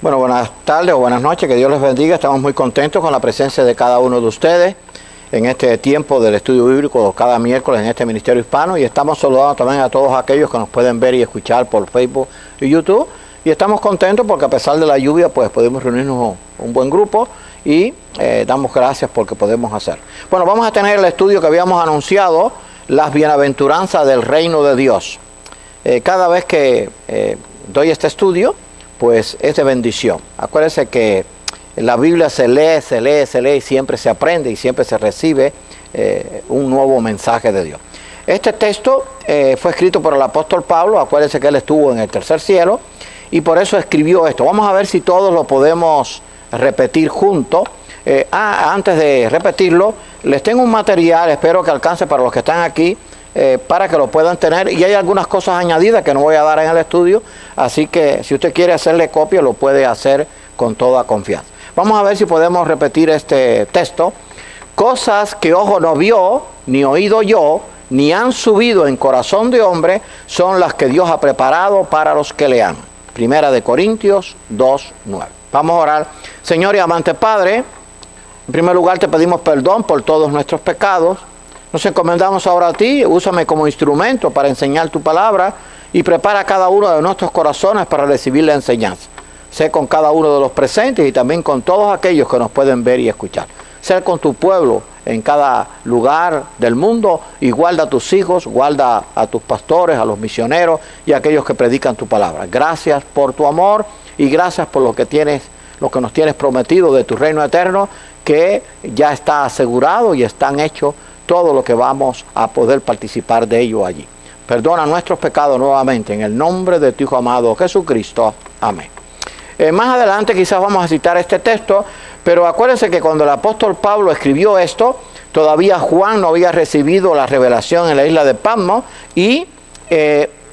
Bueno, buenas tardes o buenas noches, que Dios les bendiga. Estamos muy contentos con la presencia de cada uno de ustedes en este tiempo del estudio bíblico cada miércoles en este Ministerio Hispano, y estamos saludando también a todos aquellos que nos pueden ver y escuchar por Facebook y YouTube, y estamos contentos porque a pesar de la lluvia pues podemos reunirnos un buen grupo y damos gracias porque podemos hacer. Bueno, vamos a tener el estudio que habíamos anunciado, las bienaventuranzas del reino de Dios. Cada vez que doy este estudio pues es de bendición. Acuérdense que la Biblia se lee y siempre se aprende y siempre se recibe un nuevo mensaje de Dios. Este texto fue escrito por el apóstol Pablo. Acuérdense que él estuvo en el tercer cielo y por eso escribió esto. Vamos a ver si todos lo podemos repetir juntos. Antes de repetirlo, les tengo un material, espero que alcance para los que están aquí, para que lo puedan tener, y hay algunas cosas añadidas que no voy a dar en el estudio, así que si usted quiere hacerle copia lo puede hacer con toda confianza. Vamos a ver si podemos repetir este texto. Cosas que ojo no vio, ni oído yo, ni han subido en corazón de hombre, son las que Dios ha preparado para los que le aman. Primera de Corintios 2:9. Vamos a orar. Señor y amante Padre, en primer lugar te pedimos perdón por todos nuestros pecados. Nos encomendamos ahora a ti. Úsame como instrumento para enseñar tu palabra y prepara cada uno de nuestros corazones para recibir la enseñanza. Sé con cada uno de los presentes y también con todos aquellos que nos pueden ver y escuchar. Sé con tu pueblo en cada lugar del mundo y guarda a tus hijos, guarda a tus pastores, a los misioneros y a aquellos que predican tu palabra. Gracias por tu amor y gracias por lo que nos tienes prometido de tu reino eterno, que ya está asegurado y están hechos todo lo que vamos a poder participar de ello allí. Perdona nuestros pecados nuevamente en el nombre de tu Hijo amado Jesucristo. Amén. Más adelante quizás vamos a citar este texto, pero acuérdense que cuando el apóstol Pablo escribió esto, todavía Juan no había recibido la revelación en la isla de Patmos, y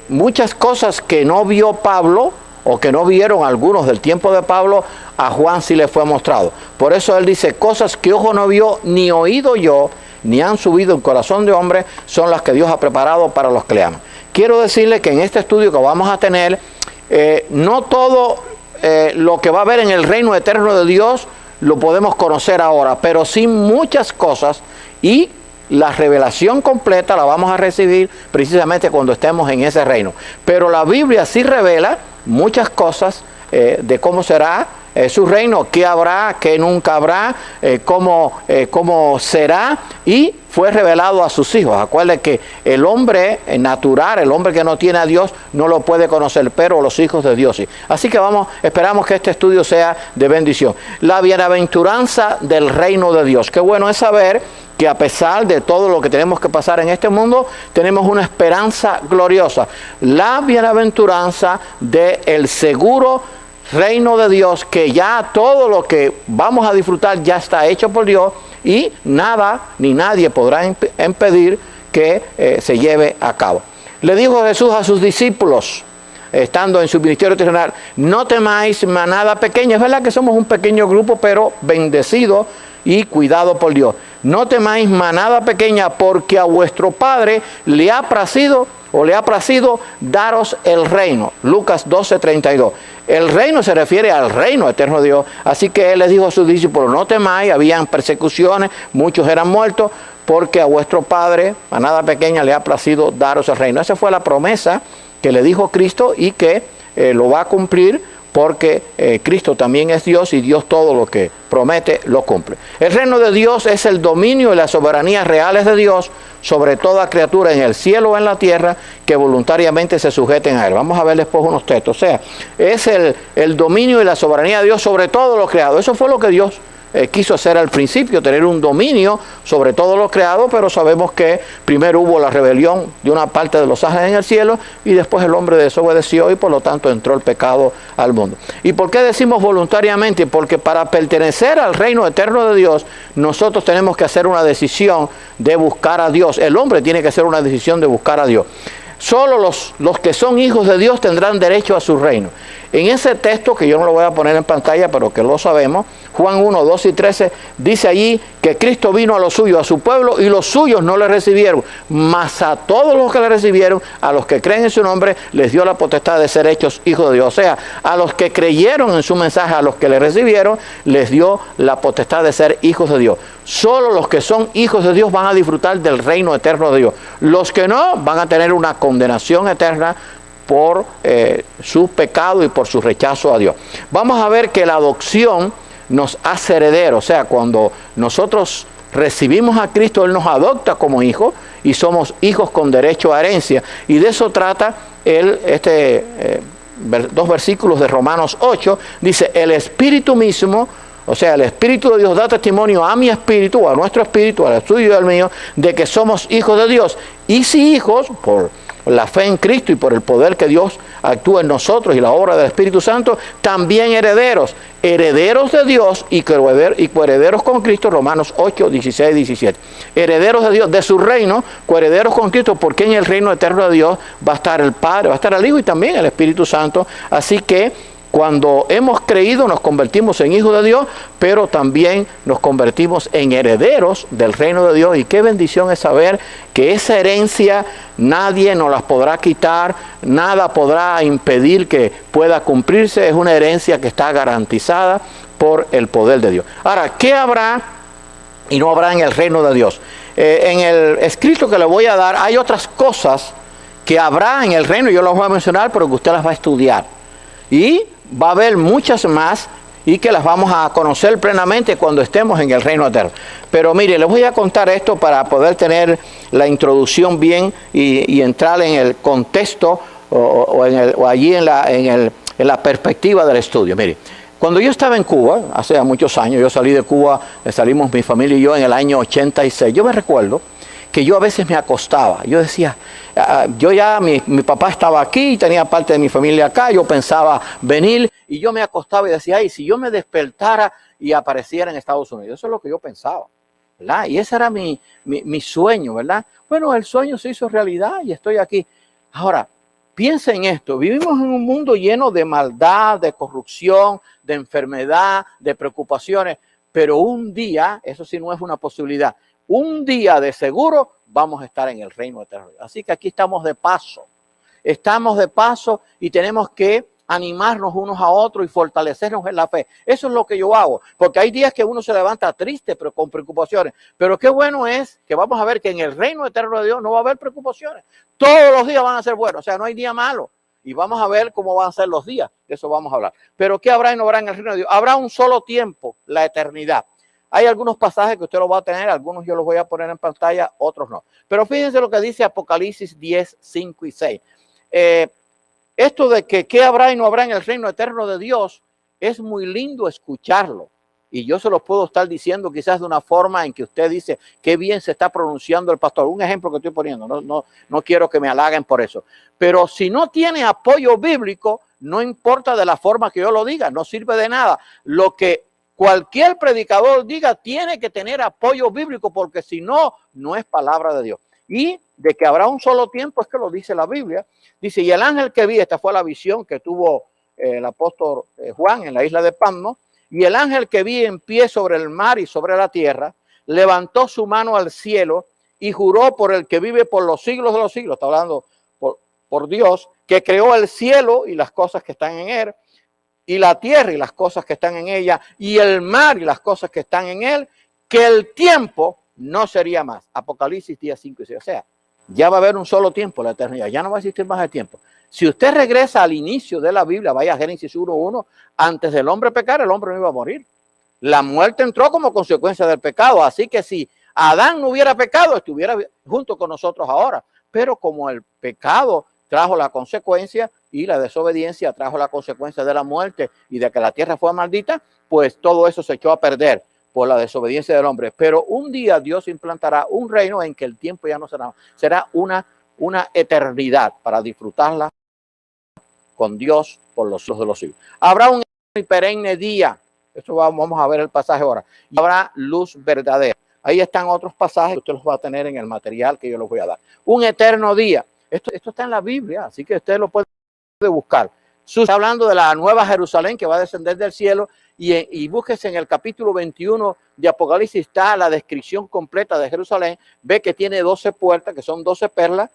muchas cosas que no vio Pablo o que no vieron algunos del tiempo de Pablo, a Juan sí le fue mostrado. Por eso él dice, cosas que ojo no vio, ni oído yo, ni han subido en corazón de hombre, son las que Dios ha preparado para los que le aman. Quiero decirle que en este estudio que vamos a tener, no todo lo que va a haber en el reino eterno de Dios lo podemos conocer ahora, pero sí muchas cosas, y la revelación completa la vamos a recibir precisamente cuando estemos en ese reino. Pero la Biblia sí revela muchas cosas de cómo será su reino, qué habrá, qué nunca habrá, cómo será, y fue revelado a sus hijos. Acuérdense que el hombre natural, el hombre que no tiene a Dios, no lo puede conocer, pero los hijos de Dios sí. Así que esperamos que este estudio sea de bendición. La bienaventuranza del reino de Dios. Qué bueno es saber que a pesar de todo lo que tenemos que pasar en este mundo, tenemos una esperanza gloriosa. La bienaventuranza del seguro reino de Dios, que ya todo lo que vamos a disfrutar ya está hecho por Dios, y nada ni nadie podrá impedir que se lleve a cabo. Le dijo Jesús a sus discípulos, estando en su ministerio terrenal, no temáis, manada pequeña. Es verdad que somos un pequeño grupo, pero bendecido y cuidado por Dios. No temáis, manada pequeña, porque a vuestro Padre le ha placido daros el reino. Lucas 12:32. El reino se refiere al reino eterno de Dios. Así que él les dijo a sus discípulos, no temáis, habían persecuciones, muchos eran muertos, porque a vuestro Padre, manada pequeña, le ha placido daros el reino. Esa fue la promesa que le dijo Cristo, y que lo va a cumplir, porque Cristo también es Dios, y Dios todo lo que promete lo cumple. El reino de Dios es el dominio y la soberanía reales de Dios sobre toda criatura en el cielo o en la tierra que voluntariamente se sujeten a él. Vamos a ver después unos textos. O sea, es el dominio y la soberanía de Dios sobre todo lo creado. Eso fue lo que Dios quiso hacer al principio, tener un dominio sobre todo lo creado, pero sabemos que primero hubo la rebelión de una parte de los ángeles en el cielo, y después el hombre desobedeció y por lo tanto entró el pecado al mundo. ¿Y por qué decimos voluntariamente? Porque para pertenecer al reino eterno de Dios, nosotros tenemos que hacer una decisión de buscar a Dios. El hombre tiene que hacer una decisión de buscar a Dios. Solo los que son hijos de Dios tendrán derecho a su reino. En ese texto, que yo no lo voy a poner en pantalla, pero que lo sabemos, Juan 1, 2 y 13, dice allí que Cristo vino a los suyos, a su pueblo, y los suyos no le recibieron. Mas a todos los que le recibieron, a los que creen en su nombre, les dio la potestad de ser hechos hijos de Dios. O sea, a los que creyeron en su mensaje, a los que le recibieron, les dio la potestad de ser hijos de Dios. Solo los que son hijos de Dios van a disfrutar del reino eterno de Dios. Los que no, van a tener una condenación eterna por su pecado y por su rechazo a Dios. Vamos a ver que la adopción nos hace herederos. O sea, cuando nosotros recibimos a Cristo, Él nos adopta como hijos y somos hijos con derecho a herencia. Y de eso trata dos versículos de Romanos 8. Dice, el Espíritu mismo, o sea, el Espíritu de Dios da testimonio a mi espíritu, a nuestro espíritu, al tuyo y al mío, de que somos hijos de Dios. Y si hijos, por la fe en Cristo y por el poder que Dios actúa en nosotros y la obra del Espíritu Santo, también herederos, herederos de Dios y coherederos con Cristo, Romanos 8, 16, 17. Herederos de Dios, de su reino, coherederos con Cristo, porque en el reino eterno de Dios va a estar el Padre, va a estar el Hijo y también el Espíritu Santo. Así que cuando hemos creído nos convertimos en hijos de Dios, pero también nos convertimos en herederos del reino de Dios. Y qué bendición es saber que esa herencia nadie nos las podrá quitar, nada podrá impedir que pueda cumplirse. Es una herencia que está garantizada por el poder de Dios. Ahora, ¿qué habrá y no habrá en el reino de Dios? En el escrito que le voy a dar hay otras cosas que habrá en el reino, yo las voy a mencionar, pero que usted las va a estudiar. Y va a haber muchas más y que las vamos a conocer plenamente cuando estemos en el reino eterno. Pero mire, les voy a contar esto para poder tener la introducción bien y entrar en el contexto o allí en la perspectiva del estudio. Mire, cuando yo estaba en Cuba, hace muchos años, yo salí de Cuba, salimos mi familia y yo en el año 86, yo me recuerdo que yo a veces me acostaba, yo decía, mi papá estaba aquí, tenía parte de mi familia acá, yo pensaba venir y yo me acostaba y decía, ay, si yo me despertara y apareciera en Estados Unidos, eso es lo que yo pensaba, ¿verdad? Y ese era mi sueño, ¿verdad? Bueno, el sueño se hizo realidad y estoy aquí. Ahora, piensa en esto, vivimos en un mundo lleno de maldad, de corrupción, de enfermedad, de preocupaciones, pero un día, eso sí no es una posibilidad, un día de seguro vamos a estar en el reino eterno. Así que aquí estamos de paso y tenemos que animarnos unos a otros y fortalecernos en la fe. Eso es lo que yo hago, porque hay días que uno se levanta triste, pero con preocupaciones. Pero qué bueno es que vamos a ver que en el reino eterno de Dios no va a haber preocupaciones. Todos los días van a ser buenos, o sea, no hay día malo. Y vamos a ver cómo van a ser los días, de eso vamos a hablar. Pero ¿qué habrá y no habrá en el reino de Dios? Habrá un solo tiempo, la eternidad. Hay algunos pasajes que usted los va a tener, algunos yo los voy a poner en pantalla, otros no. Pero fíjense lo que dice Apocalipsis 10, 5 y 6. Esto de que qué habrá y no habrá en el reino eterno de Dios, es muy lindo escucharlo. Y yo se los puedo estar diciendo quizás de una forma en que usted dice, qué bien se está pronunciando el pastor. Un ejemplo que estoy poniendo, no quiero que me halaguen por eso. Pero si no tiene apoyo bíblico, no importa de la forma que yo lo diga, no sirve de nada. Lo que cualquier predicador diga tiene que tener apoyo bíblico, porque si no, no es palabra de Dios. Y de que habrá un solo tiempo es que lo dice la Biblia. Dice, y el ángel que vi, esta fue la visión que tuvo el apóstol Juan en la isla de Patmos, y el ángel que vi en pie sobre el mar y sobre la tierra, levantó su mano al cielo y juró por el que vive por los siglos de los siglos, está hablando por Dios, que creó el cielo y las cosas que están en él, y la tierra y las cosas que están en ella, y el mar y las cosas que están en él, que el tiempo no sería más. Apocalipsis 10, 5 y 6. O sea, ya va a haber un solo tiempo, la eternidad. Ya no va a existir más el tiempo. Si usted regresa al inicio de la Biblia, vaya a Génesis 1:1, antes del hombre pecar, el hombre no iba a morir. La muerte entró como consecuencia del pecado. Así que si Adán no hubiera pecado, estuviera junto con nosotros ahora. Pero como el pecado trajo la consecuencia y la desobediencia trajo la consecuencia de la muerte y de que la tierra fue maldita, pues todo eso se echó a perder por la desobediencia del hombre. Pero un día Dios implantará un reino en que el tiempo ya no será una eternidad para disfrutarla con Dios por los siglos de los siglos. Habrá un perenne día. Esto vamos a ver el pasaje ahora. Y habrá luz verdadera. Ahí están otros pasajes que usted los va a tener en el material que yo les voy a dar. Un eterno día. Esto está en la Biblia, así que usted lo puede buscar. Está hablando de la nueva Jerusalén que va a descender del cielo y búsquese en el capítulo 21 de Apocalipsis, está la descripción completa de Jerusalén. Ve que tiene 12 puertas, que son 12 perlas,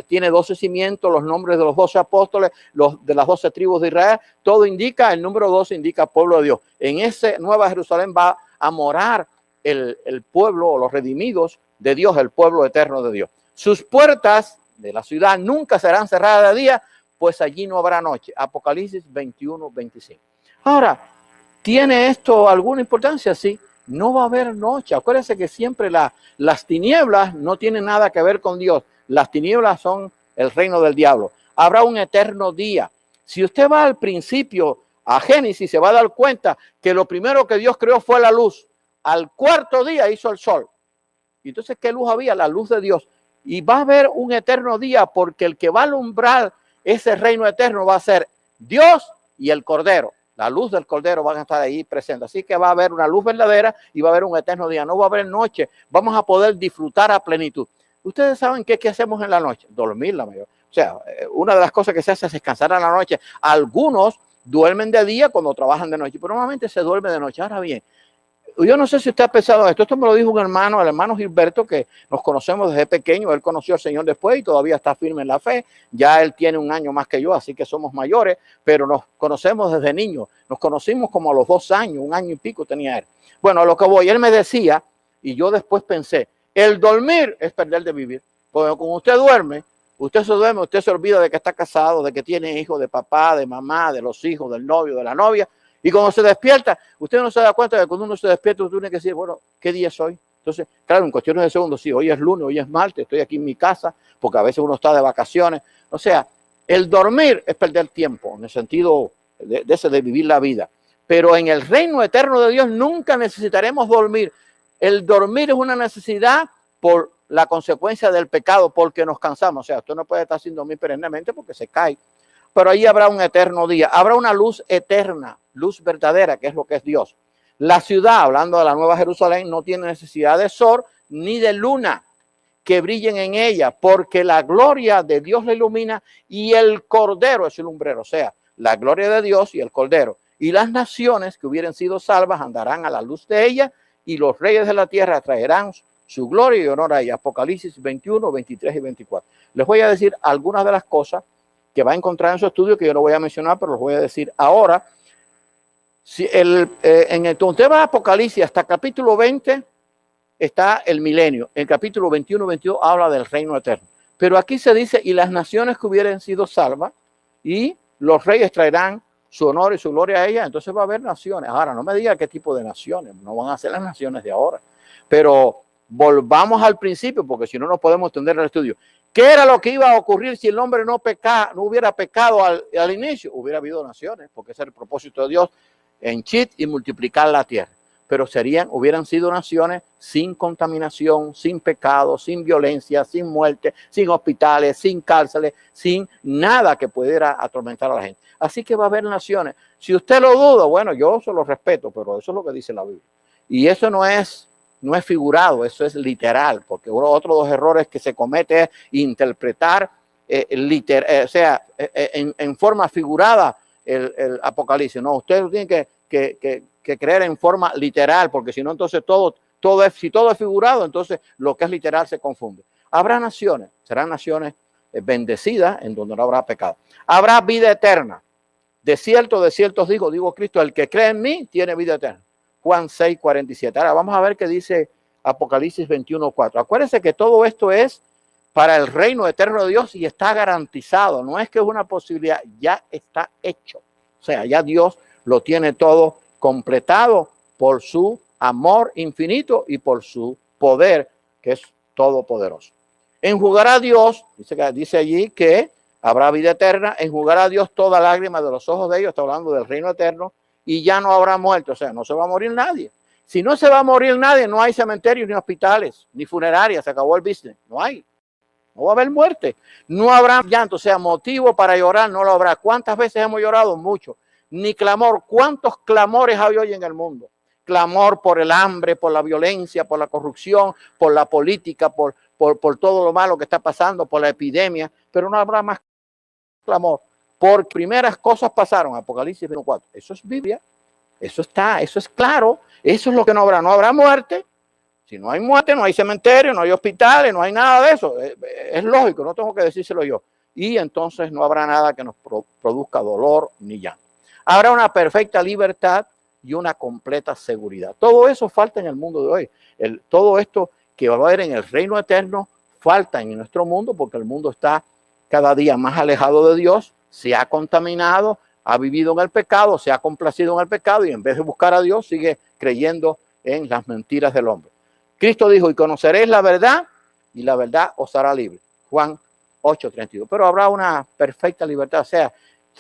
tiene 12 cimientos, los nombres de los 12 apóstoles, los de las 12 tribus de Israel. Todo indica, el número 12 indica pueblo de Dios. En esa nueva Jerusalén va a morar el pueblo o los redimidos de Dios, el pueblo eterno de Dios. Sus puertas de la ciudad nunca serán cerradas de día, pues allí no habrá noche. Apocalipsis 21, 25. Ahora, ¿tiene esto alguna importancia? Sí, no va a haber noche. Acuérdense que siempre las tinieblas no tienen nada que ver con Dios. Las tinieblas son el reino del diablo. Habrá un eterno día. Si usted va al principio, a Génesis, se va a dar cuenta que lo primero que Dios creó fue la luz. Al cuarto día hizo el sol. Y entonces, ¿qué luz había? La luz de Dios. Y va a haber un eterno día porque el que va a alumbrar ese reino eterno va a ser Dios y el Cordero. La luz del Cordero van a estar ahí presentes. Así que va a haber una luz verdadera y va a haber un eterno día. No va a haber noche. Vamos a poder disfrutar a plenitud. Ustedes saben qué hacemos en la noche. Dormir la mayor. O sea, una de las cosas que se hace es descansar en la noche. Algunos duermen de día cuando trabajan de noche, pero normalmente se duerme de noche. Ahora bien, yo no sé si usted ha pensado esto. Esto me lo dijo un hermano, el hermano Gilberto, que nos conocemos desde pequeño. Él conoció al Señor después y todavía está firme en la fe. Ya él tiene un año más que yo, así que somos mayores, pero nos conocemos desde niños. Nos conocimos como a los 2 años, 1 año y pico tenía él. Bueno, a lo que voy, él me decía, y yo después pensé, el dormir es perder de vivir. Porque cuando usted se olvida de que está casado, de que tiene hijos, de papá, de mamá, de los hijos, del novio, de la novia. Y cuando se despierta, usted no se da cuenta de que cuando uno se despierta, usted tiene que decir, bueno, ¿qué día es hoy? Entonces, claro, en cuestiones de segundos, sí, hoy es lunes, hoy es martes, estoy aquí en mi casa, porque a veces uno está de vacaciones. O sea, el dormir es perder tiempo, en el sentido de vivir la vida. Pero en el reino eterno de Dios nunca necesitaremos dormir. El dormir es una necesidad por la consecuencia del pecado, porque nos cansamos. O sea, usted no puede estar sin dormir perennemente porque se cae. Pero ahí habrá un eterno día, habrá una luz eterna, luz verdadera, que es lo que es Dios. La ciudad, hablando de la Nueva Jerusalén, no tiene necesidad de sol ni de luna que brillen en ella, porque la gloria de Dios la ilumina y el Cordero es el lumbrero. O sea, la gloria de Dios y el Cordero. Y las naciones que hubieran sido salvas andarán a la luz de ella y los reyes de la tierra traerán su gloria y honor a ella. Apocalipsis 21, 23 y 24. Les voy a decir algunas de las cosas que va a encontrar en su estudio, que yo no voy a mencionar, pero los voy a decir ahora. Si cuando usted va a Apocalipsis hasta capítulo 20, está el milenio. En capítulo 21, 22 habla del reino eterno. Pero aquí se dice, y las naciones que hubieran sido salvas, y los reyes traerán su honor y su gloria a ella, entonces va a haber naciones. Ahora, no me diga qué tipo de naciones, no van a ser las naciones de ahora. Pero volvamos al principio, porque si no, no podemos entender el estudio. ¿Qué era lo que iba a ocurrir si el hombre no hubiera pecado al inicio? Hubiera habido naciones, porque ese es el propósito de Dios, henchid y multiplicar la tierra. Pero hubieran sido naciones sin contaminación, sin pecado, sin violencia, sin muerte, sin hospitales, sin cárceles, sin nada que pudiera atormentar a la gente. Así que va a haber naciones. Si usted lo duda, bueno, yo se lo respeto, pero eso es lo que dice la Biblia. Y eso no es figurado, eso es literal, porque otro de los errores que se comete es interpretar en forma figurada el Apocalipsis. No, usted tiene que creer en forma literal, porque si no, entonces si todo es figurado, entonces lo que es literal se confunde. Habrá naciones, serán naciones bendecidas en donde no habrá pecado. Habrá vida eterna. De cierto digo Cristo, el que cree en mí tiene vida eterna. Juan 6, 47. Ahora vamos a ver qué dice Apocalipsis 21, 4. Acuérdense que todo esto es para el reino eterno de Dios y está garantizado. No es que es una posibilidad, ya está hecho. O sea, ya Dios lo tiene todo completado por su amor infinito y por su poder, que es todopoderoso. Enjugará Dios, dice allí que habrá vida eterna, enjugará Dios toda lágrima de los ojos de ellos, está hablando del reino eterno, y ya no habrá muerte, o sea, no se va a morir nadie. Si no se va a morir nadie, no hay cementerios, ni hospitales, ni funerarias, se acabó el business, no hay. No va a haber muerte, no habrá llanto, o sea, motivo para llorar no lo habrá. ¿Cuántas veces hemos llorado? Mucho. Ni clamor, ¿cuántos clamores hay hoy en el mundo? Clamor por el hambre, por la violencia, por la corrupción, por la política, por todo lo malo que está pasando, por la epidemia, pero no habrá más clamor. por primeras cosas pasaron, Apocalipsis 24. Eso es Biblia, eso está, eso es claro, eso es lo que no habrá muerte. Si no hay muerte, no hay cementerio, no hay hospitales, no hay nada de eso. Es lógico, no tengo que decírselo yo. Y entonces no habrá nada que nos produzca dolor ni llanto. Habrá una perfecta libertad y una completa seguridad. Todo eso falta en el mundo de hoy. Todo esto que va a haber en el reino eterno falta en nuestro mundo porque el mundo está cada día más alejado de Dios, se ha contaminado, ha vivido en el pecado, se ha complacido en el pecado y en vez de buscar a Dios sigue creyendo en las mentiras del hombre. Cristo dijo, y conoceréis la verdad y la verdad os hará libre. Juan 8:32. Pero habrá una perfecta libertad, o sea,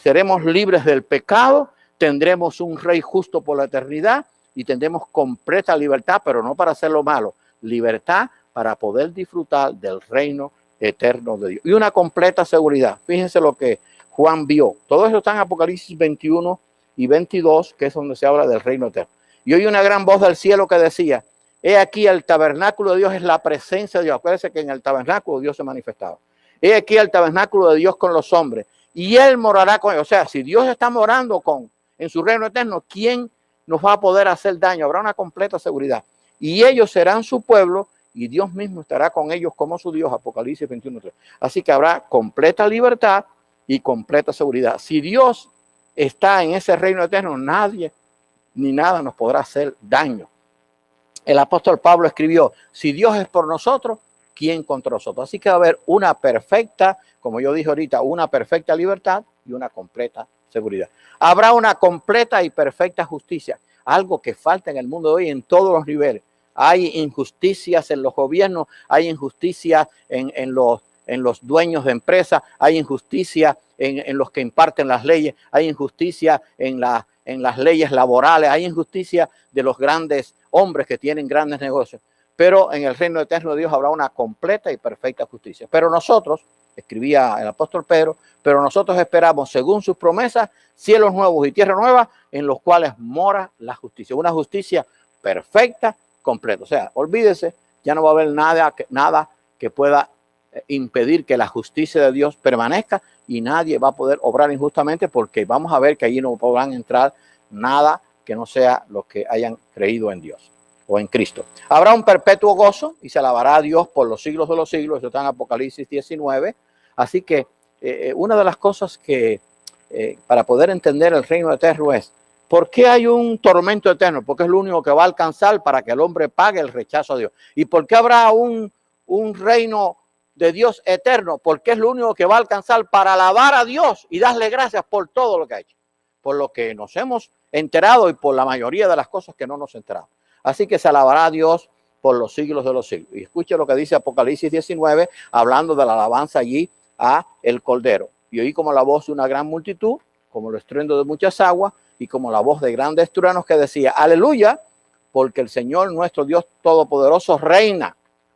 seremos libres del pecado, tendremos un rey justo por la eternidad y tendremos completa libertad, pero no para hacer lo malo, libertad para poder disfrutar del reino eterno de Dios. Y una completa seguridad. Fíjense lo que Juan vio. Todo eso está en Apocalipsis 21 y 22, que es donde se habla del reino eterno. Y oí una gran voz del cielo que decía, he aquí el tabernáculo de Dios es la presencia de Dios. Acuérdense que en el tabernáculo Dios se manifestaba. He aquí el tabernáculo de Dios con los hombres y Él morará con ellos. O sea, si Dios está morando en su reino eterno, ¿quién nos va a poder hacer daño? Habrá una completa seguridad. Y ellos serán su pueblo y Dios mismo estará con ellos como su Dios. Apocalipsis 21:3. Así que habrá completa libertad y completa seguridad. Si Dios está en ese reino eterno, nadie ni nada nos podrá hacer daño. El apóstol Pablo escribió, si Dios es por nosotros, ¿quién contra nosotros? Así que va a haber una perfecta, como yo dije ahorita, una perfecta libertad y una completa seguridad. Habrá una completa y perfecta justicia, algo que falta en el mundo de hoy en todos los niveles. Hay injusticias en los gobiernos, hay injusticias en los dueños de empresas, hay injusticia en los que imparten las leyes, hay injusticia en las leyes laborales, hay injusticia de los grandes hombres que tienen grandes negocios. Pero en el reino eterno de Dios habrá una completa y perfecta justicia. Pero nosotros, escribía el apóstol Pedro, pero nosotros esperamos, según sus promesas, cielos nuevos y tierra nueva, en los cuales mora la justicia. Una justicia perfecta, completa. O sea, olvídese, ya no va a haber nada que pueda impedir que la justicia de Dios permanezca y nadie va a poder obrar injustamente porque vamos a ver que allí no podrán entrar nada que no sea los que hayan creído en Dios o en Cristo. Habrá un perpetuo gozo y se alabará a Dios por los siglos de los siglos. Eso está en Apocalipsis 19. Así que una de las cosas que para poder entender el reino eterno es ¿por qué hay un tormento eterno? Porque es lo único que va a alcanzar para que el hombre pague el rechazo a Dios. ¿Y por qué habrá un reino de Dios eterno? Porque es lo único que va a alcanzar para alabar a Dios y darle gracias por todo lo que ha hecho, por lo que nos hemos enterado y por la mayoría de las cosas que no nos enteramos. Así que se alabará a Dios por los siglos de los siglos. Y escuche lo que dice Apocalipsis 19, hablando de la alabanza allí a el Cordero. Y oí como la voz de una gran multitud, como el estruendo de muchas aguas, y como la voz de grandes truenos que decía, aleluya, porque el Señor nuestro Dios Todopoderoso reina.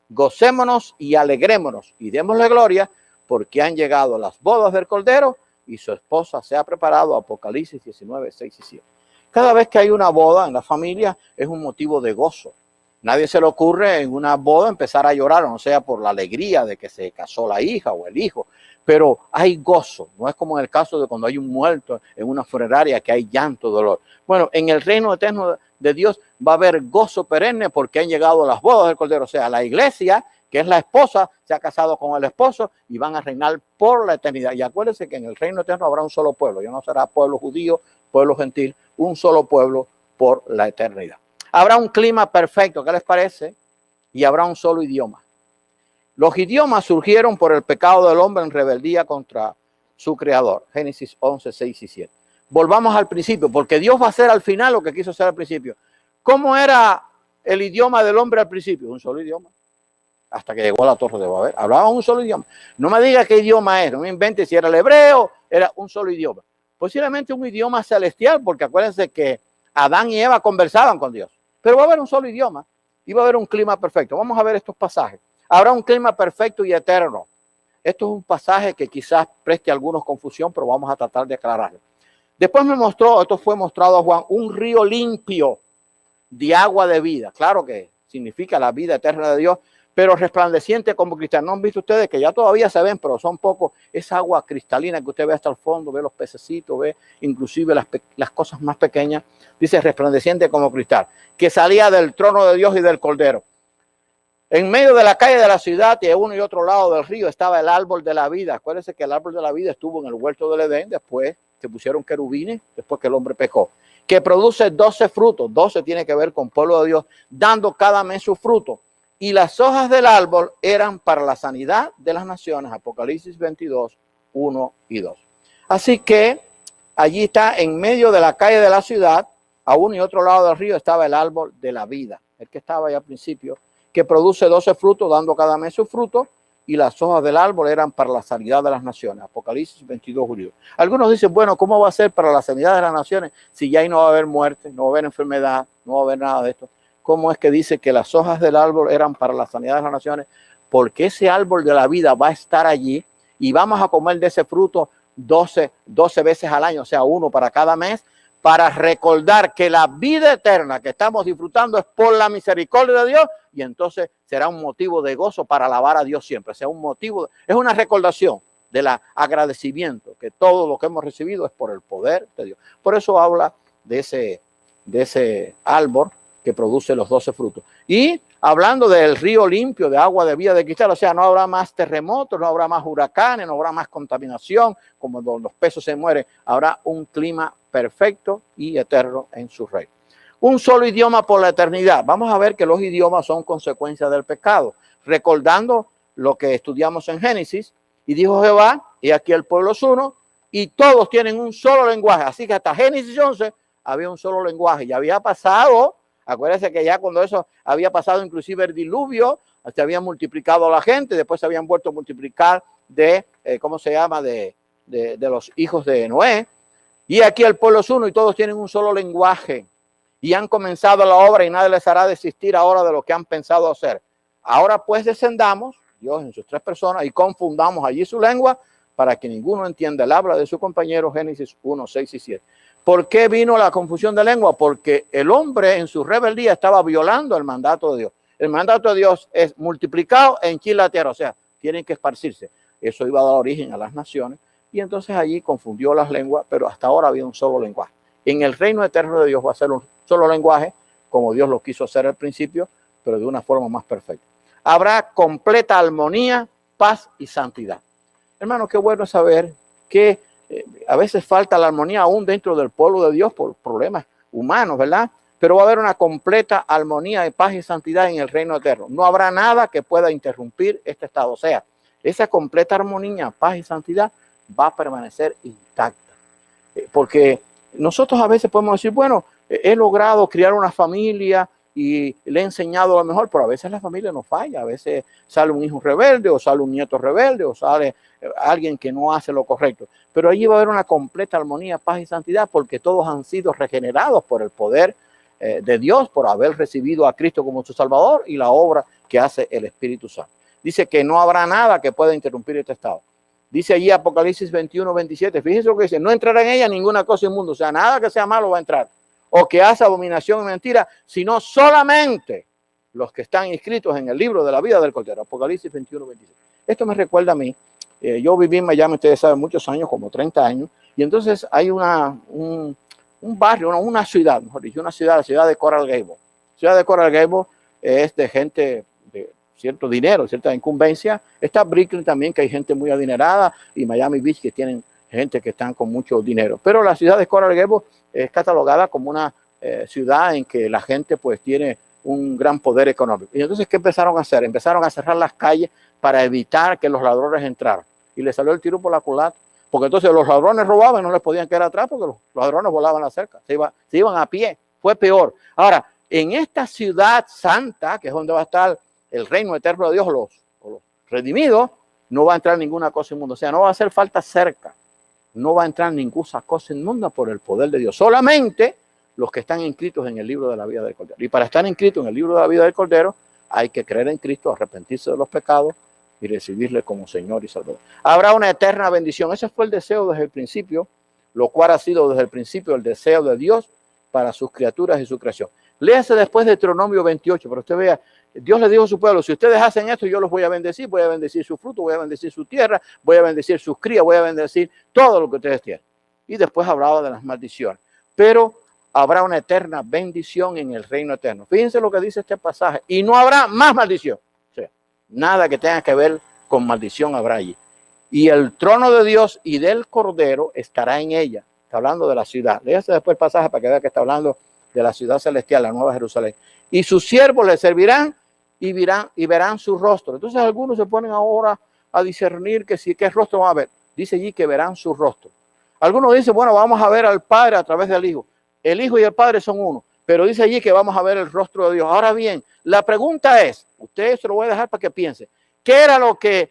Gocémonos y alegrémonos y démosle gloria, porque han llegado las bodas del Cordero y su esposa se ha preparado. Apocalipsis 19, 6 y 7. Cada vez que hay una boda en la familia es un motivo de gozo. Nadie se le ocurre en una boda empezar a llorar, no sea por la alegría de que se casó la hija o el hijo, pero hay gozo. No es como en el caso de cuando hay un muerto en una funeraria que hay llanto, dolor. Bueno, en el reino eterno de Dios va a haber gozo perenne porque han llegado las bodas del Cordero. O sea, la iglesia, que es la esposa, se ha casado con el esposo y van a reinar por la eternidad. Y acuérdense que en el reino eterno habrá un solo pueblo. Ya no será pueblo judío, pueblo gentil, un solo pueblo por la eternidad. Habrá un clima perfecto, ¿qué les parece? Y habrá un solo idioma. Los idiomas surgieron por el pecado del hombre en rebeldía contra su creador. Génesis 11, 6 y 7. Volvamos al principio, porque Dios va a hacer al final lo que quiso hacer al principio. ¿Cómo era el idioma del hombre al principio? Un solo idioma. Hasta que llegó a la Torre de Babel. Hablaba un solo idioma. No me diga qué idioma es, no me invente si era el hebreo, era un solo idioma. Posiblemente un idioma celestial, porque acuérdense que Adán y Eva conversaban con Dios. Pero va a haber un solo idioma y va a haber un clima perfecto. Vamos a ver estos pasajes. Habrá un clima perfecto y eterno. Esto es un pasaje que quizás preste a algunos confusión, pero vamos a tratar de aclararlo. Después me mostró, esto fue mostrado a Juan, un río limpio de agua de vida. Claro que significa la vida eterna de Dios, pero resplandeciente como cristal. ¿No han visto ustedes que ya todavía se ven, pero son pocos? Esa agua cristalina que usted ve hasta el fondo, ve los pececitos, ve inclusive las cosas más pequeñas. Dice resplandeciente como cristal, que salía del trono de Dios y del Cordero. En medio de la calle de la ciudad y a uno y otro lado del río estaba el árbol de la vida. Acuérdense que el árbol de la vida estuvo en el huerto del Edén, después se pusieron querubines, después que el hombre pecó. Que produce 12 frutos, 12 tiene que ver con pueblo de Dios, dando cada mes su fruto. Y las hojas del árbol eran para la sanidad de las naciones. Apocalipsis 22, 1 y 2. Así que allí está, en medio de la calle de la ciudad, a uno y otro lado del río estaba el árbol de la vida, el que estaba ahí al principio, que produce 12 frutos, dando cada mes su fruto, y las hojas del árbol eran para la sanidad de las naciones. Apocalipsis 22, 1. Algunos dicen, bueno, ¿cómo va a ser para la sanidad de las naciones si ya ahí no va a haber muerte, no va a haber enfermedad, no va a haber nada de esto? ¿Cómo es que dice que las hojas del árbol eran para la sanidad de las naciones? Porque ese árbol de la vida va a estar allí y vamos a comer de ese fruto 12 veces al año, o sea, uno para cada mes, para recordar que la vida eterna que estamos disfrutando es por la misericordia de Dios, y entonces será un motivo de gozo para alabar a Dios siempre. O sea, un motivo, es una recordación del agradecimiento, que todo lo que hemos recibido es por el poder de Dios. Por eso habla de ese árbol que produce los 12 frutos. Y hablando del río limpio de agua de vida de cristal, o sea, no habrá más terremotos, no habrá más huracanes, no habrá más contaminación, como los peces se mueren, habrá un clima perfecto y eterno en su reino. Un solo idioma por la eternidad. Vamos a ver que los idiomas son consecuencia del pecado. Recordando lo que estudiamos en Génesis, y dijo Jehová, y aquí el pueblo es uno, y todos tienen un solo lenguaje. Así que hasta Génesis 11 había un solo lenguaje. Ya había pasado, acuérdense que ya cuando eso había pasado inclusive el diluvio, se había multiplicado la gente, después se habían vuelto a multiplicar ¿cómo se llama? De los hijos de Noé. Y aquí el pueblo es uno y todos tienen un solo lenguaje. Y han comenzado la obra y nadie les hará desistir ahora de lo que han pensado hacer. Ahora pues descendamos, Dios en sus 3 personas, y confundamos allí su lengua para que ninguno entienda el habla de su compañero. Génesis 1, 6 y 7. ¿Por qué vino la confusión de lengua? Porque el hombre en su rebeldía estaba violando el mandato de Dios. El mandato de Dios es multiplicado en la tierra, o sea, tienen que esparcirse. Eso iba a dar origen a las naciones. Y entonces allí confundió las lenguas, pero hasta ahora había un solo lenguaje. En el reino eterno de Dios va a ser un solo lenguaje, como Dios lo quiso hacer al principio, pero de una forma más perfecta. Habrá completa armonía, paz y santidad. Hermano, qué bueno saber que a veces falta la armonía aún dentro del pueblo de Dios por problemas humanos, ¿verdad? Pero va a haber una completa armonía de paz y santidad en el reino eterno. No habrá nada que pueda interrumpir este estado. O sea, esa completa armonía, paz y santidad va a permanecer intacta. Porque nosotros a veces podemos decir, bueno, he logrado criar una familia y le he enseñado lo mejor, pero a veces la familia nos falla. A veces sale un hijo rebelde o sale un nieto rebelde o sale alguien que no hace lo correcto. Pero allí va a haber una completa armonía, paz y santidad porque todos han sido regenerados por el poder de Dios, por haber recibido a Cristo como su Salvador y la obra que hace el Espíritu Santo. Dice que no habrá nada que pueda interrumpir este estado. Dice allí Apocalipsis 21, 27, fíjense lo que dice, no entrará en ella ninguna cosa inmunda, o sea, nada que sea malo va a entrar, o que hace abominación y mentira, sino solamente los que están inscritos en el libro de la vida del Cordero. Apocalipsis 21, 27. Esto me recuerda a mí, yo viví en Miami, ustedes saben, muchos años, como 30 años, y entonces hay un barrio, una ciudad, mejor dicho, la ciudad de Coral Gables. La ciudad de Coral Gables es de gente de cierto dinero, cierta incumbencia. Está Brooklyn también, que hay gente muy adinerada, y Miami Beach, que tienen gente que están con mucho dinero. Pero la ciudad de Coral Gables es catalogada como una ciudad en que la gente pues tiene un gran poder económico. Y entonces, ¿qué empezaron a hacer? Empezaron a cerrar las calles para evitar que los ladrones entraran. Y les salió el tiro por la culata. Porque entonces los ladrones robaban, no les podían quedar atrás porque los ladrones volaban la cerca. Se iban a pie. Fue peor. Ahora, en esta ciudad santa, que es donde va a estar el reino eterno de Dios, los redimidos, no va a entrar ninguna cosa inmunda. O sea, no va a hacer falta cerca. No va a entrar ninguna cosa inmunda por el poder de Dios. Solamente los que están inscritos en el libro de la vida del Cordero. Y para estar inscritos en el libro de la vida del Cordero, hay que creer en Cristo, arrepentirse de los pecados y recibirle como Señor y Salvador. Habrá una eterna bendición. Ese fue el deseo desde el principio, lo cual ha sido desde el principio el deseo de Dios para sus criaturas y su creación. Léase después de Deuteronomio 28, pero usted vea, Dios le dijo a su pueblo, si ustedes hacen esto, yo los voy a bendecir su fruto, voy a bendecir su tierra, voy a bendecir sus crías, voy a bendecir todo lo que ustedes tienen. Y después hablaba de las maldiciones. Pero habrá una eterna bendición en el reino eterno. Fíjense lo que dice este pasaje. Y no habrá más maldición. O sea, nada que tenga que ver con maldición habrá allí. Y el trono de Dios y del Cordero estará en ella. Está hablando de la ciudad. Léase después el pasaje para que vea que está hablando de la ciudad celestial, la nueva Jerusalén. Y sus siervos le servirán y verán su rostro. Entonces algunos se ponen ahora a discernir que si qué rostro van a ver. Dice allí que verán su rostro. Algunos dicen, bueno, vamos a ver al Padre a través del Hijo. El Hijo y el Padre son uno. Pero dice allí que vamos a ver el rostro de Dios. Ahora bien, la pregunta es, ustedes se lo voy a dejar para que piensen. ¿Qué era lo que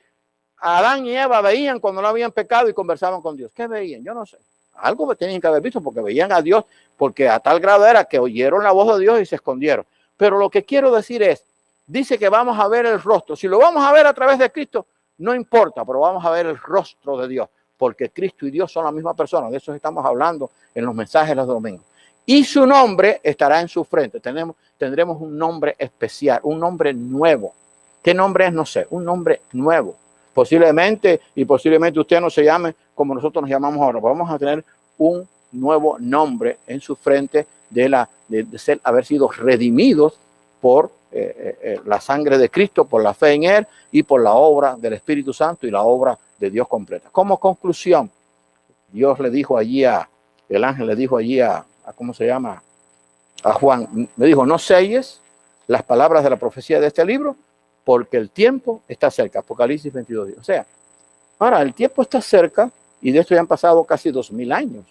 Adán y Eva veían cuando no habían pecado y conversaban con Dios? ¿Qué veían? Yo no sé. Algo que tenían que haber visto porque veían a Dios, porque a tal grado era que oyeron la voz de Dios y se escondieron. Pero lo que quiero decir es, dice que vamos a ver el rostro. Si lo vamos a ver a través de Cristo, no importa, pero vamos a ver el rostro de Dios, porque Cristo y Dios son la misma persona. De eso estamos hablando en los mensajes de los domingos. Y su nombre estará en su frente. Tendremos un nombre especial, un nombre nuevo. ¿Qué nombre es? No sé, un nombre nuevo. Posiblemente usted no se llame como nosotros nos llamamos ahora. Vamos a tener un nuevo nombre en su frente de haber sido redimidos por la sangre de Cristo, por la fe en Él y por la obra del Espíritu Santo y la obra de Dios completa. Como conclusión, Dios le dijo allí el ángel le dijo allí ¿cómo se llama? A Juan, le dijo, no selles las palabras de la profecía de este libro, porque el tiempo está cerca. Apocalipsis 22. O sea, ahora el tiempo está cerca y de esto ya han pasado casi 2000 años.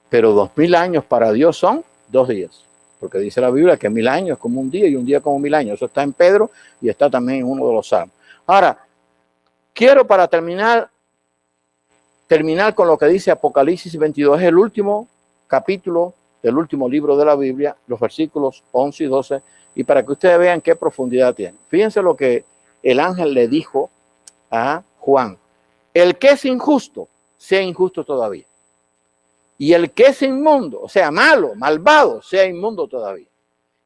Pero 2000 años para Dios son 2 días. Porque dice la Biblia que 1000 años es como un día y un día como 1000 años. Eso está en Pedro y está también en uno de los salmos. Ahora, quiero para terminar con lo que dice Apocalipsis 22. Es el último capítulo del último libro de la Biblia, los versículos 11 y 12. Y para que ustedes vean qué profundidad tiene. Fíjense lo que el ángel le dijo a Juan. El que es injusto, sea injusto todavía. Y el que es inmundo, o sea, malo, malvado, sea inmundo todavía.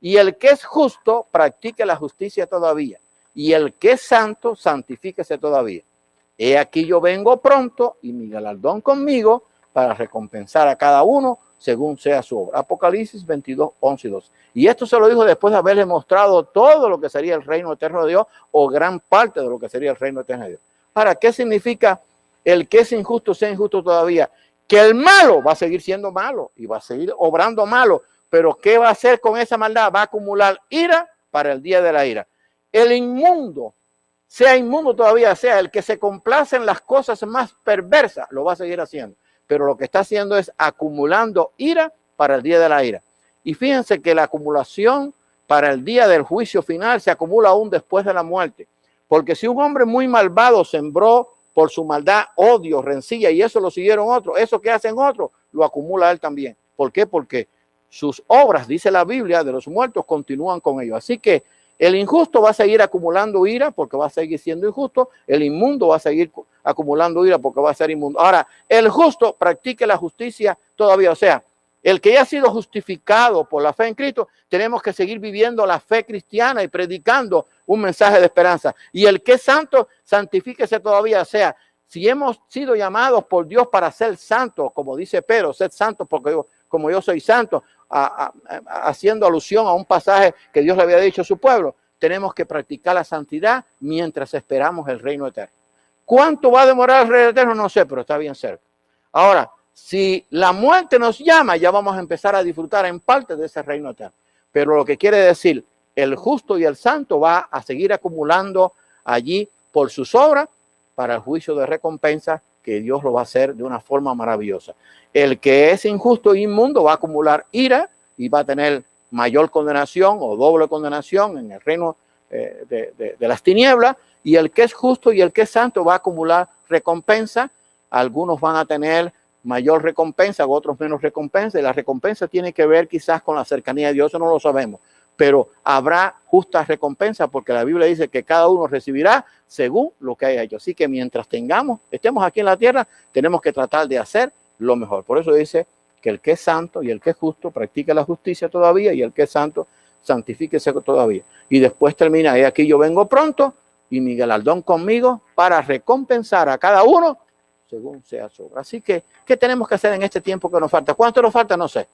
Y el que es justo, practique la justicia todavía. Y el que es santo, santifíquese todavía. He aquí yo vengo pronto y mi galardón conmigo para recompensar a cada uno según sea su obra. Apocalipsis 22, 11 y 12. Y esto se lo dijo después de haberle mostrado todo lo que sería el reino eterno de Dios o gran parte de lo que sería el reino eterno de Dios. Ahora, ¿qué significa el que es injusto sea injusto todavía? Que el malo va a seguir siendo malo y va a seguir obrando malo. Pero ¿qué va a hacer con esa maldad? Va a acumular ira para el día de la ira. El inmundo, sea inmundo todavía, sea el que se complace en las cosas más perversas, lo va a seguir haciendo. Pero lo que está haciendo es acumulando ira para el día de la ira. Y fíjense que la acumulación para el día del juicio final se acumula aún después de la muerte. Porque si un hombre muy malvado sembró por su maldad odio, rencilla, y eso lo siguieron otros, eso que hacen otros, lo acumula él también. ¿Por qué? Porque sus obras, dice la Biblia, de los muertos continúan con ellos. Así que el injusto va a seguir acumulando ira porque va a seguir siendo injusto. El inmundo va a seguir acumulando ira porque va a ser inmundo. Ahora, el justo practique la justicia todavía. O sea, el que ya ha sido justificado por la fe en Cristo, tenemos que seguir viviendo la fe cristiana y predicando un mensaje de esperanza. Y el que es santo, santifíquese todavía. O sea, si hemos sido llamados por Dios para ser santos, como dice Pedro, sed santos porque como yo soy santo, haciendo alusión a un pasaje que Dios le había dicho a su pueblo, tenemos que practicar la santidad mientras esperamos el reino eterno. ¿Cuánto va a demorar el reino eterno? No sé, pero está bien cerca. Ahora, si la muerte nos llama, ya vamos a empezar a disfrutar en parte de ese reino eterno. Pero lo que quiere decir, el justo y el santo va a seguir acumulando allí por sus obras para el juicio de recompensa que Dios lo va a hacer de una forma maravillosa. El que es injusto e inmundo va a acumular ira y va a tener mayor condenación o doble condenación en el reino de las tinieblas. Y el que es justo y el que es santo va a acumular recompensa. Algunos van a tener mayor recompensa, otros menos recompensa. Y la recompensa tiene que ver quizás con la cercanía de Dios, eso no lo sabemos. Pero habrá justa recompensa porque la Biblia dice que cada uno recibirá según lo que haya hecho. Así que mientras estemos aquí en la tierra, tenemos que tratar de hacer lo mejor. Por eso dice que el que es santo y el que es justo practique la justicia todavía, y el que es santo santifíquese todavía. Y después termina, he aquí yo vengo pronto, y mi galardón conmigo para recompensar a cada uno según sea su obra. Así que, ¿qué tenemos que hacer en este tiempo que nos falta? ¿Cuánto nos falta? No sé.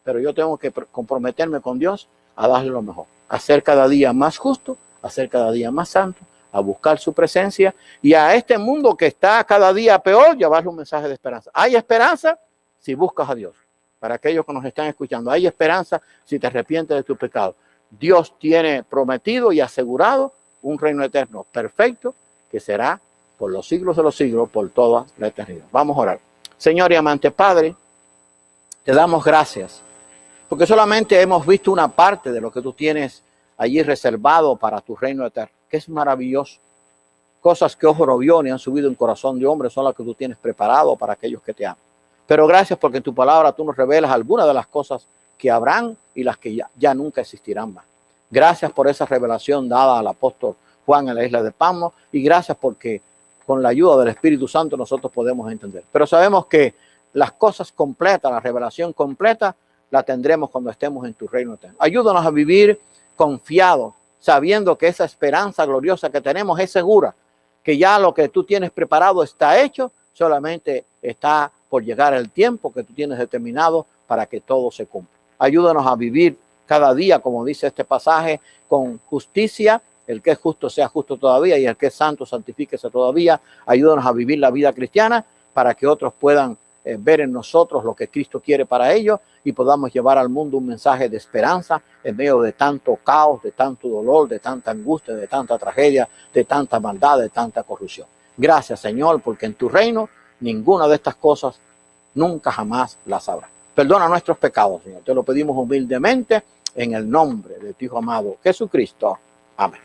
Pero yo tengo que comprometerme con Dios a darle lo mejor. A ser cada día más justo, a ser cada día más santo, a buscar su presencia, y a este mundo que está cada día peor, llevarle un mensaje de esperanza. Hay esperanza si buscas a Dios. Para aquellos que nos están escuchando, hay esperanza si te arrepientes de tu pecado. Dios tiene prometido y asegurado un reino eterno perfecto que será por los siglos de los siglos, por toda la eternidad. Vamos a orar. Señor y amante Padre, te damos gracias, porque solamente hemos visto una parte de lo que tú tienes allí reservado para tu reino eterno, que es maravilloso. Cosas que ojo no vio ni han subido en corazón de hombre son las que tú tienes preparado para aquellos que te aman. Pero gracias porque en tu palabra tú nos revelas algunas de las cosas que habrán y las que ya nunca existirán más. Gracias por esa revelación dada al apóstol Juan en la isla de Patmos, y gracias porque con la ayuda del Espíritu Santo nosotros podemos entender. Pero sabemos que las cosas completas, la revelación completa, la tendremos cuando estemos en tu reino eterno. Ayúdanos a vivir confiados, sabiendo que esa esperanza gloriosa que tenemos es segura, que ya lo que tú tienes preparado está hecho, solamente está por llegar el tiempo que tú tienes determinado para que todo se cumpla. Ayúdanos a vivir cada día, como dice este pasaje, con justicia. El que es justo sea justo todavía, y el que es santo santifíquese todavía. Ayúdanos a vivir la vida cristiana para que otros puedan ver en nosotros lo que Cristo quiere para ellos, y podamos llevar al mundo un mensaje de esperanza en medio de tanto caos, de tanto dolor, de tanta angustia, de tanta tragedia, de tanta maldad, de tanta corrupción. Gracias, Señor, porque en tu reino ninguna de estas cosas nunca jamás las habrá. Perdona nuestros pecados, Señor. Te lo pedimos humildemente en el nombre de tu Hijo amado Jesucristo. Amén.